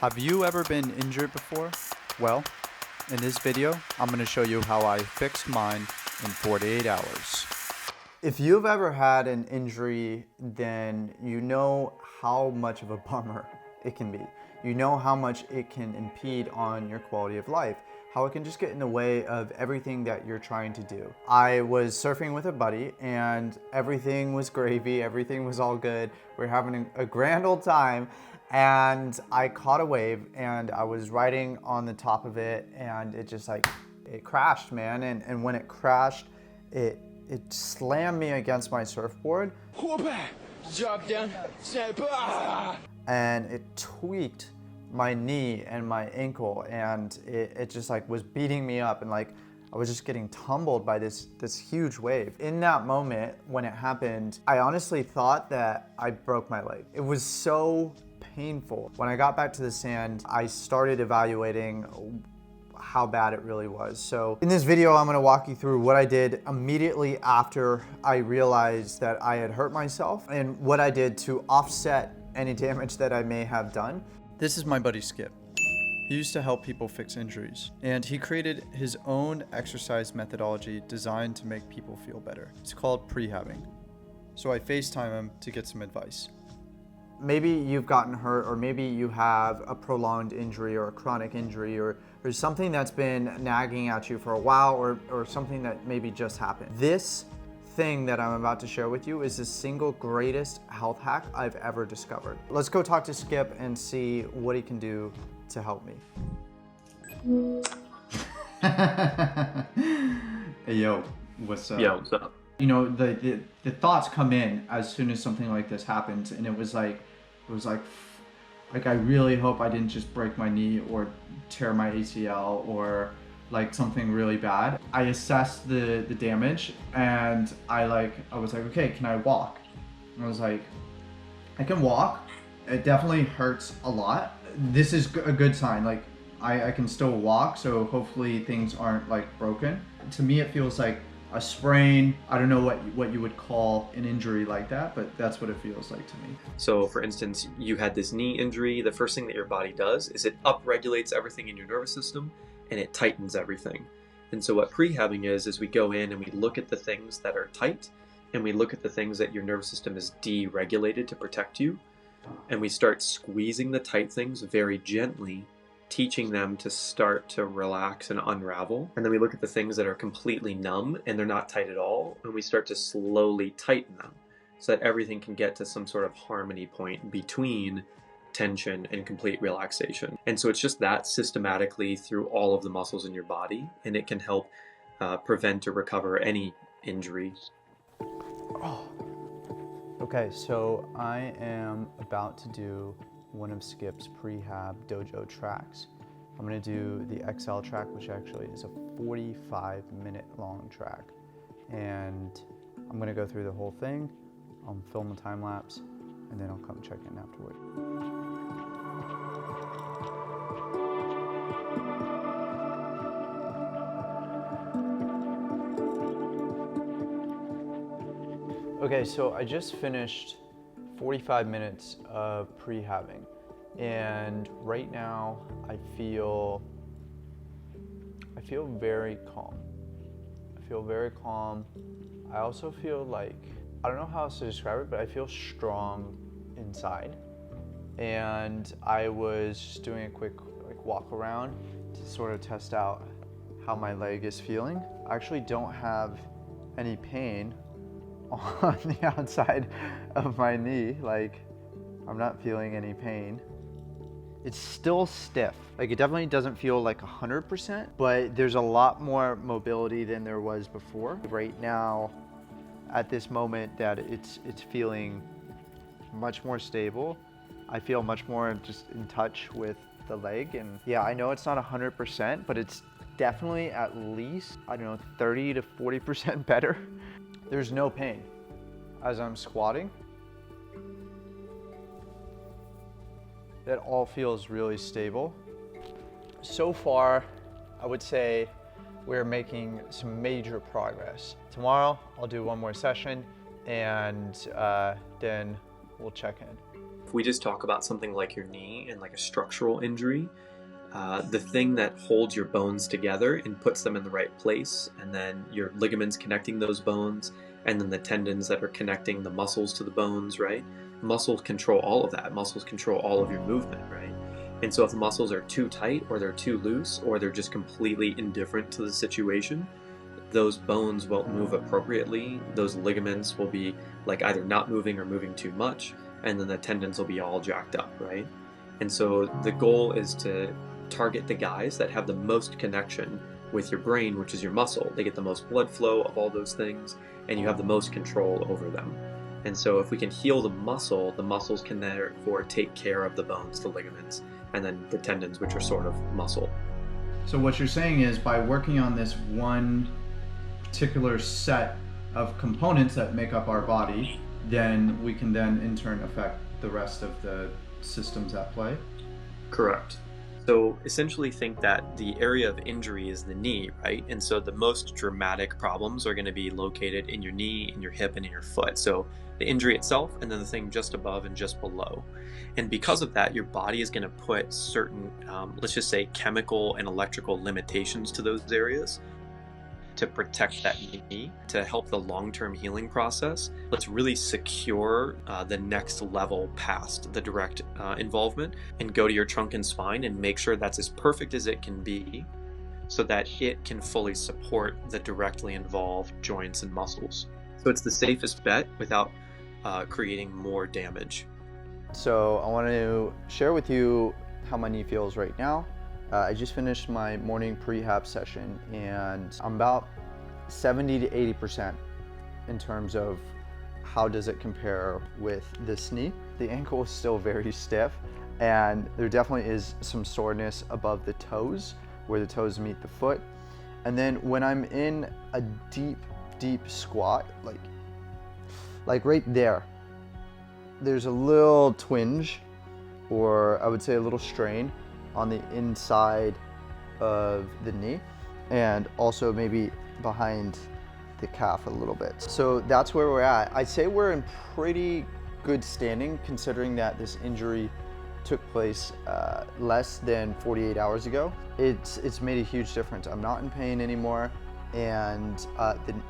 Have you ever been injured before? Well, in this video, I'm going to show you how I fixed mine in 48 hours. If you've ever had an injury, then you know how much of a bummer it can be. You know how much it can impede on your quality of life, how it can just get in the way of everything that you're trying to do. I was surfing with a buddy and everything was gravy, everything was all good. We were having a grand old time, and I caught a wave and I was riding on the top of it, and it just it crashed, man. And when it crashed, it slammed me against my surfboard. Drop down, snap, and it tweaked my knee and my ankle, and it just was beating me up, and I was just getting tumbled by this huge wave. In that moment when it happened, I honestly thought that I broke my leg. It was so painful. When I got back to the sand, I started evaluating how bad it really was. So in this video, I'm gonna walk you through what I did immediately after I realized that I had hurt myself and what I did to offset any damage that I may have done. This is my buddy Skip. He used to help people fix injuries, and he created his own exercise methodology designed to make people feel better. It's called Prehabbing. So I FaceTime him to get some advice. Maybe you've gotten hurt, or maybe you have a prolonged injury or a chronic injury, or something that's been nagging at you for a while, or something that maybe just happened. This thing that I'm about to share with you is the single greatest health hack I've ever discovered. Let's go talk to Skip and see what he can do to help me. Hey, yo, what's up? Yo, what's up? You know, the thoughts come in as soon as something like this happens, and it was like I really hope I didn't just break my knee or tear my ACL or something really bad. I assessed the damage, and I was like, okay, can I walk? And I was like, I can walk. It definitely hurts a lot. This is a good sign. I can still walk, so hopefully things aren't broken. To me, it feels like a sprain. I don't know what you would call an injury like that, but that's what it feels like to me. So for instance, you had this knee injury. The first thing that your body does is it upregulates everything in your nervous system, and it tightens everything. And so what prehabbing is we go in and we look at the things that are tight, and we look at the things that your nervous system is deregulated to protect you, and we start squeezing the tight things very gently, teaching them to start to relax and unravel. And then we look at the things that are completely numb and they're not tight at all, and we start to slowly tighten them so that everything can get to some sort of harmony point between tension and complete relaxation. And so it's just that systematically through all of the muscles in your body, and it can help prevent or recover any injury. Oh. Okay, so I am about to do one of Skip's Prehab dojo tracks. I'm gonna do the XL track, which actually is a 45-minute long track. And I'm gonna go through the whole thing, film a time lapse, and then I'll come check in afterward. Okay, so I just finished 45 minutes of prehabbing, and right now I feel very calm. I feel very calm. I also feel I don't know how else to describe it, but I feel strong inside. And I was just doing a quick walk around to sort of test out how my leg is feeling. I actually don't have any pain on the outside of my knee. I'm not feeling any pain. It's still stiff. It definitely doesn't feel 100%, but there's a lot more mobility than there was before. Right now, at this moment, that it's feeling much more stable. I feel much more just in touch with the leg, and yeah, I know it's not 100%, but it's definitely at least, I don't know, 30 to 40% better. There's no pain as I'm squatting. That all feels really stable. So far, I would say we're making some major progress. Tomorrow, I'll do one more session, and then we'll check in. If we just talk about something like your knee and like a structural injury, the thing that holds your bones together and puts them in the right place, and then your ligaments connecting those bones, and then the tendons that are connecting the muscles to the bones, right? Muscles control all of that. Muscles control all of your movement, right? And so if the muscles are too tight or they're too loose or they're just completely indifferent to the situation, those bones won't move appropriately. Those ligaments will be like either not moving or moving too much, and then the tendons will be all jacked up, right? And so the goal is to target the guys that have the most connection with your brain, which is your muscle. They get the most blood flow of all those things, and you have the most control over them. And so if we can heal the muscles can therefore take care of the bones, the ligaments, and then the tendons, which are sort of muscle. So what you're saying is by working on this one particular set of components that make up our body, then we can then in turn affect the rest of the systems at play? Correct. So essentially think that the area of injury is the knee, right? And so the most dramatic problems are going to be located in your knee, in your hip, and in your foot. So the injury itself, and then the thing just above and just below. And because of that, your body is going to put certain, let's just say, chemical and electrical limitations to those areas to protect that knee, to help the long-term healing process. Let's really secure the next level past the direct involvement and go to your trunk and spine and make sure that's as perfect as it can be so that it can fully support the directly involved joints and muscles. So it's the safest bet without creating more damage. So I want to share with you how my knee feels right now. I just finished my morning prehab session and I'm about 70 to 80% in terms of how does it compare with this knee. The ankle is still very stiff and there definitely is some soreness above the toes where the toes meet the foot. And then when I'm in a deep squat, like right there, there's a little twinge, or I would say a little strain on the inside of the knee and also maybe behind the calf a little bit. So that's where we're at. I'd say we're in pretty good standing considering that this injury took place less than 48 hours ago. It's made a huge difference. I'm not in pain anymore and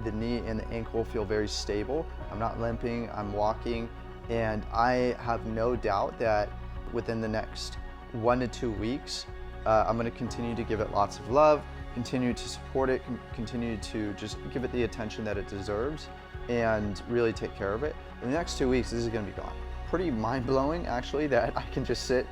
the knee and the ankle feel very stable. I'm not limping, I'm walking, and I have no doubt that within the next 1 to 2 weeks, I'm going to continue to give it lots of love, continue to support it, continue to just give it the attention that it deserves, and really take care of it. In the next 2 weeks, this is going to be gone. Pretty mind-blowing, actually, that I can just sit.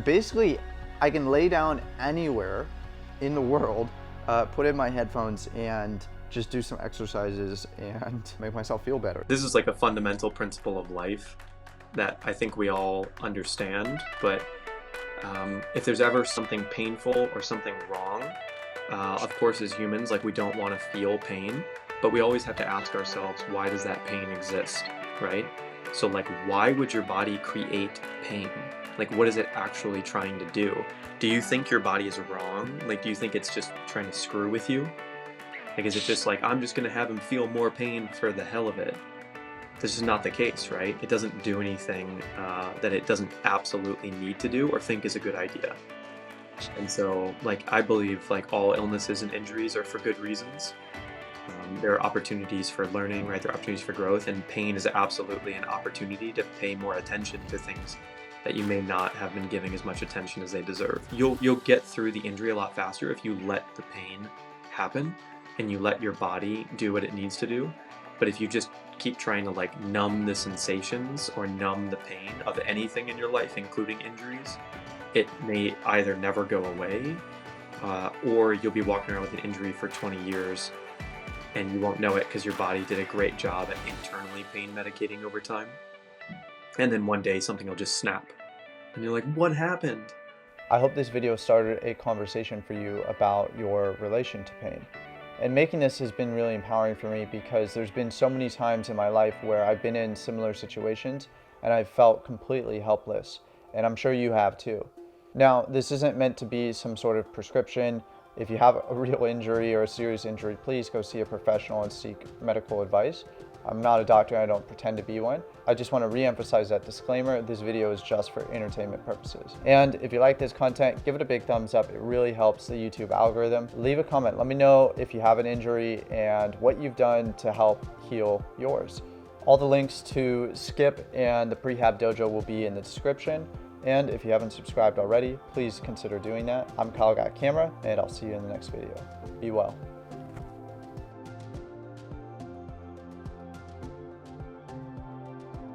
Basically, I can lay down anywhere in the world, put in my headphones, and just do some exercises and make myself feel better. This is like a fundamental principle of life that I think we all understand, but if there's ever something painful or something wrong, of course as humans, like we don't want to feel pain, but we always have to ask ourselves, why does that pain exist, right? So like, why would your body create pain? Like, what is it actually trying to do? Do you think your body is wrong? Like, do you think it's just trying to screw with you? Like, is it just like, I'm just going to have him feel more pain for the hell of it? This is not the case, right? It doesn't do anything that it doesn't absolutely need to do or think is a good idea. And so, like, I believe like all illnesses and injuries are for good reasons. There are opportunities for learning, right? There are opportunities for growth, and pain is absolutely an opportunity to pay more attention to things that you may not have been giving as much attention as they deserve. You'll get through the injury a lot faster if you let the pain happen and you let your body do what it needs to do. But if you just keep trying to like numb the sensations or numb the pain of anything in your life, including injuries, it may either never go away or you'll be walking around with an injury for 20 years and you won't know it because your body did a great job at internally pain medicating over time. And then one day something will just snap and you're like, what happened? I hope this video started a conversation for you about your relation to pain. And making this has been really empowering for me because there's been so many times in my life where I've been in similar situations and I've felt completely helpless. And I'm sure you have too. Now, this isn't meant to be some sort of prescription. If you have a real injury or a serious injury, please go see a professional and seek medical advice. I'm not a doctor, I don't pretend to be one. I just want to re-emphasize that disclaimer. This video is just for entertainment purposes. And if you like this content, give it a big thumbs up. It really helps the YouTube algorithm. Leave a comment. Let me know if you have an injury and what you've done to help heal yours. All the links to Skip and the Prehab Dojo will be in the description. And if you haven't subscribed already, please consider doing that. I'm Kyle Got Camera, and I'll see you in the next video. Be well.